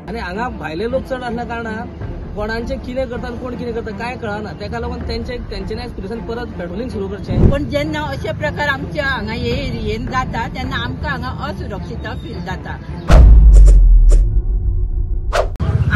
आणि हांगा भायले लोक चढ असल्या कारणान कोणाचे कितें करता कोण कितें करता काय कळना, तेका लागून तेंच्यांनी पुलिसांनी परत पेट्रोलिंग सुरू करचें। पण जेन्ना अशे प्रकार आमच्या हांगा हे एरियेन जाता तेन्ना आमकां हांगा असुरक्षितता फील जाता।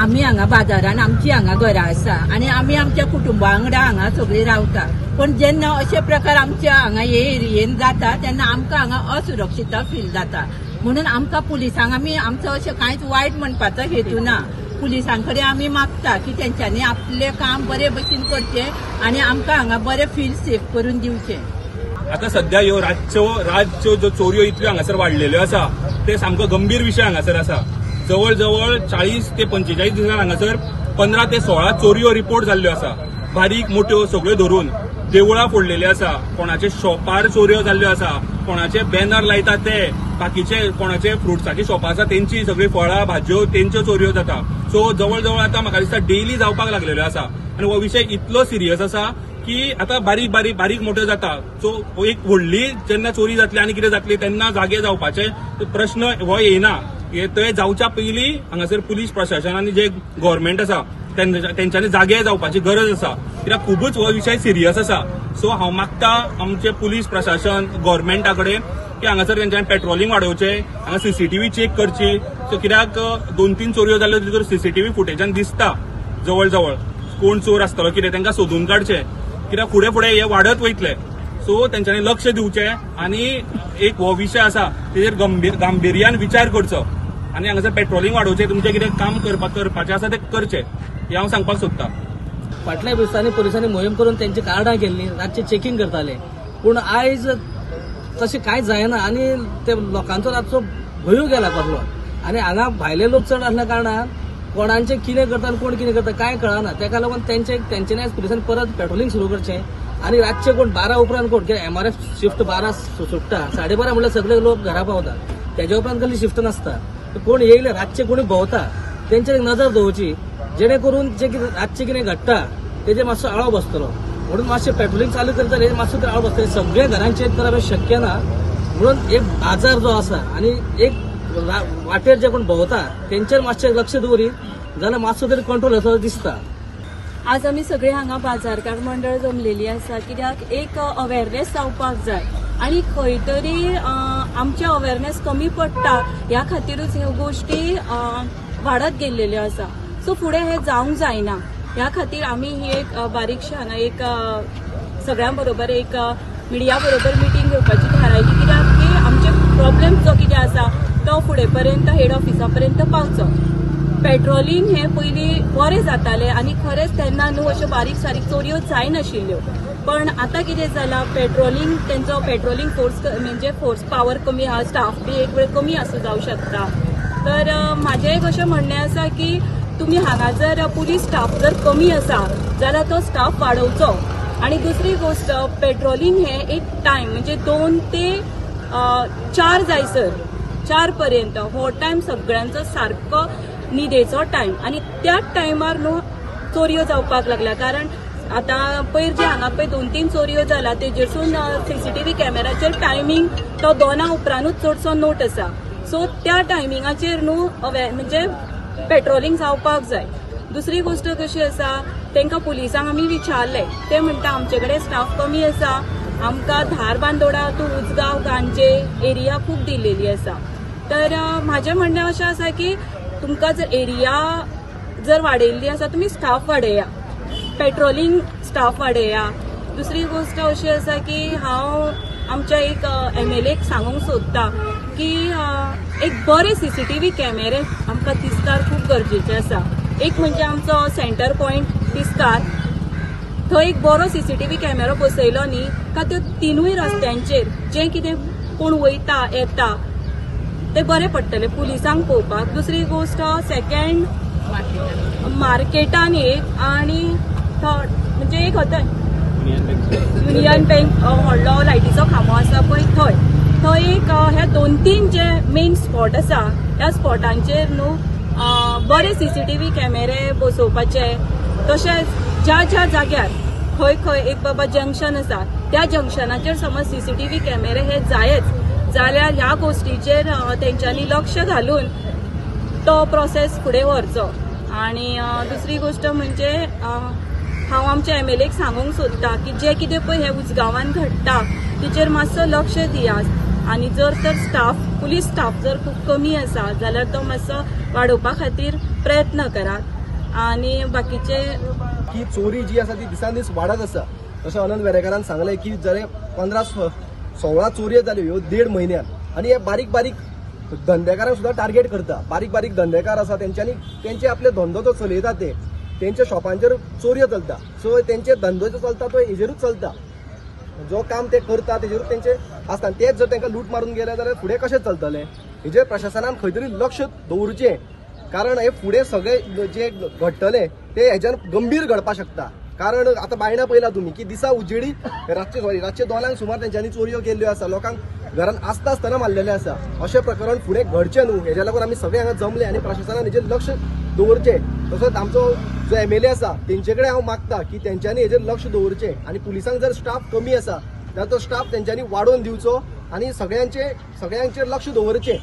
आमी हांगा बाजारान आमची हांगा घरां आसा आनी आमी आमच्या कुटुंबा वांगडा हांगा सगळीं रावता, पण जेन्ना अशे प्रकार आमच्या हांगा हे एरियेन जाता तेन्ना आमकां हांगा असुरक्षितता फील जाता। म्हणून आमकां पुलिसांक आमी आमचो अशें कांयच वायट म्हणपाचो हेतू ना। पुलिसांकडे आमी मागता की तेंच्यांनी आपले काम बरे भशेन करचें आनी आमकां हांगा बरे फील सेफ करून दिवचें। आता सध्या ह्यो रातच्यो ज्यो चोरयो इतल्यो हांगासर वाडलेल्यो आसा ते सामको गंभीर विशय हांगासर आसा। जवळ जवळ 40 ते 45 दिसांनी हांगासर 15 ते 16 चोरयो रिपोर्ट जाल्ल्यो आसा। बारीक मोठ्यो सगळ्यो धरून देवळां फोडलेलीं आसा, कोणाचे शॉपार चोरयो जाल्ल्यो आसा, कोणाचे बॅनर लायता ते, बाकीचे कोणाचे फ्रुट्साची शॉपां आसा तेंची सगळी फळां भाज्यो तेंच्यो चोरयो जाता। सो जवळ जवळ आता म्हाका दिसता डेली जावपाक लागलेलो आसा आनी हो विशय इतलो सिरियस आसा की आता बारीक मोठ्यो जाता। सो एक व्हडली जेन्ना चोरी जातली आनी कितें जातली तेन्ना जागे जावपाचे प्रश्न हो येना। ते जावच्या पयलीं हांगासर पुलीस प्रशासन आनी जे गव्हर्नमेंट आसा तेंच्यांनी जागे जावपाची गरज आसा, कित्याक खूबच हो विशय सिरियस आसा। सो हांव मागता आमचे पुलीस प्रशासन गव्हर्नमेंटा कडेन की हांगासर तेंच्यांनी पेट्रोलिंग वाडोवचें, हांगा सीसीटीव्ही चेक करची। सो कित्याक 2-3 चोरयो जाल्यो तितूर सीसीटीव्ही फुटेजान दिसता जवळ जवळ कोण चोर आसतलो कितें तेंकां सोदून काडचें, कित्याक फुडें हे वाडत वयतले। सो तेंच्यांनी लक्ष दिवचें आनी एक हो विशय आसा तेजेर गांभीर्यान विचार करचो आनी हांगासर पेट्रोलिंग वाडोवचें, तुमचें कितें काम करपाचें आसा तें करचें हें हांव सांगपाक सोदतां। फाटल्या दिसांनी पुलिसांनी मोहीम करून त्यांची कार्डां केल्ली, रातचे चेकिंग करताले, पूण आयज तशें कांय जायना आनी ते लोकांचो रातचो भंय गेला कसलो। आनी हांगा भायले लोक चड असल्या कारणान कोणाचे कितें करता कोण कितें करता काय कळना, तेका लागून तेंच्यांनी आयज पुलिसांनी परत पेट्रोलिंग सुरू करचें आनी रातचे कोण 12 उपरांत कोण MRF शिफ्ट 12 सुट्टा, 12:30 म्हणल्यार सगळे लोक घरा पावतात, तेज्या उपरांत कसली शिफ्ट नासता। कोण येयले रातचे कोणी भोंवता तेंचेर नजर दवरची, जेणे करून जे रातचे कितें घडटा तेजेर मातसो आळो बसतलो। म्हणून मातशें पेट्रोलिंग चालू करतले मातसो तर आळो बसतले। सगळे घरांनी चेक करप शक्य ना, म्हणून एक बाजार जो आसा आनी एक वाटेर जे कोण भोंवता तेंचेर मातशें लक्ष दवरीत जाल्यार मातसो तरी कंट्रोल असो दिसता। आज आमी सगळे हांगा बाजारकार मंडळ जमलेली आसा, कित्याक एक अवेरनेस जावपाक जाय आनी खंय तरी आमचे अवेरनेस कमी पडटा ह्या खातीरूच ह्यो गोश्टी वाडत गेल्ल्यो आसा। सो फुडें हे जावंक जायना, ह्या खातीर आमी ही एक बारीकशी हांगा एक सगळ्यां बरोबर एक मिडिया बरोबर मिटींग घेवपाची थारायली, कित्याक की आमचे प्रॉब्लेम जो कितें आसा तो फुडें पर्यंत हेड ऑफिसा पर्यंत पावचो। पेट्रोलिंग हे पयलीं बरें जातालें आनी खरेंच तेन्ना न्हू अश्यो बारीक सारीक चोरयो जायनाशिल्ल्यो, पण आतां कितें जालां पेट्रोलिंग तेंचो पेट्रोलिंग फोर्स म्हणजे फोर्स पावर कमी आहा, स्टाफ बी एक वेळ कमी आसूं जावं शकता। तर म्हाजें एक अशें म्हणणें आसा की तुम्ही हांगा जर पुलीस स्टाफ जर कमी आसा जाल्यार तो स्टाफ वाडोवचो। आणि दुसरी गोष्ट पेट्रोलिंग हे एक टाइम म्हणजे 2 ते 4 जायसर 4 पर्यंत हो टाइम सगळ्यांचो सारको न्हिदेचो टाइम आनी त्याच टायमार न्हू चोरयो जावपाक लागल्या। कारण आता पयर जे हांगा पळय 2-3 चोरयो जाला तेजेरसून सीसीटीव्ही कॅमेराचेर टायमिंग तो 2 उपरांतूच चडसो नोट आसा। सो त्या टायमिंगाचेर न्हू म्हणजे पेट्रोलिंग जावपाक जाय। दुसरी गोष्ट कशी आसा तेंकां पुलिसांक आमी विचारले, ते म्हणटा आमचे कडेन स्टाफ कमी आसा, आमकां धारबांदोडा टू उजगांव गांजे एरिया खूब दिलेली आसा। तर म्हाजें म्हणणें अशें आसा की तुमकां जर एरिया जर वाडयल्ली आसा तुमी staff Wadiyar, patrolling staff Wadiyar. दुसरी गोष्ट अशी आसा की हांव आमच्या एक MLAक सांगूंक सोदता की एक बरे सीसीटीव्ही कॅमेरे आमकां तिस्कार खूब गरजेचे आसा। एक म्हणजे आमचो सेंटर पॉइंट तिस्कार, थंय एक बरो सीसीटीव्ही कॅमेरो बसयलो न्ही का त्यो 3 रस्त्यांचेर जे कितें कोण वयता येता ते बरें पडटलें पुलिसांक पळोवपाक। दुसरी गोष्ट सेकंड मार्केटान एक आनी थर्ड म्हणजे एक होता युनियन बँक व्हडलो लायटीचो खांबो आसा पळय थंय एक हे 2-3 जे मेन स्पॉट आसा ह्या स्पॉटांचेर न्हू बरे सीसीटीव्ही कॅमेरे बसोवपाचे। तशेंच ज्या ज्या जाग्यार खंय एक बाबा जंक्शन आसा त्या जंक्शनाचेर समज सीसीटीव्ही कॅमेरे हे जायच जाल्यार ह्या गोष्टीचेर तेंच्यांनी लक्ष घालून तो प्रोसेस फुडें व्हरचो. आणि दुसरी गोष्ट म्हणजे हांव आमच्या MLAक सांगूंक सोदतां की जे कितें पळय हे उजगांवान घडटा तेचेर मातसो लक्ष दियात. आणि जर तर स्टाफ पुलीस स्टाफ जर खूप कमी आसा जाल्यार तो मातसो वाडोवपा खातीर प्रयत्न करात. आणि बाकीचे की चोरी जी आसा ती दिसान दीस वाडत आसा. जशें अनंत वेरेकारान सांगलें की जरे 15-16 चोरयो जाल्यो ह्यो 1.5 म्हयन्यात. आणि हे बारीक बारीक धंदेकारांक सुद्धा टार्गेट करता. बारीक बारीक धंदेकार आसा तेंच्यांनी तेंचे आपले धंदो जो चलयता ते तेंच्या शॉपांचेर चोरयो चलता. सो तेंचे धंदो जो चलता तो हेजेरूच चलता. जो काम ते करता तेजेरूच तेंचे आसता. तेच जर तांकां लूट मारून गेले जाल्यार फुडें कशें चलतलें. हेजेर प्रशासनान खंय तरी लक्ष दवरचें. कारण हे फुडें सगळे जे घडटले ते हेच्यान गंभीर घडपाक शकता. कारण आतां बायणां पळयला तुमी की दिसा उजेडी रातचे 2 सुमार तेंच्यांनी चोरयो केल्ल्यो आसा. लोकांक घरान आसता आसतना मारलेले आसा. अशें प्रकरण फुडें घडचें न्हू हेज्या लागून आमी सगळे हांगा जमले आनी प्रशासनान हेजेर लक्ष दवरचें. तसोच आमचो जो MLA आसा तेंचे कडेन हांव मागता की तेंच्यांनी हेजेर लक्ष दवरचें. आनी पुलिसांक जर स्टाफ कमी आसा जाल्यार तो स्टाफ तेंच्यांनी वाडोवन दिवचो आनी सगळ्यांचेर लक्ष दवरचें.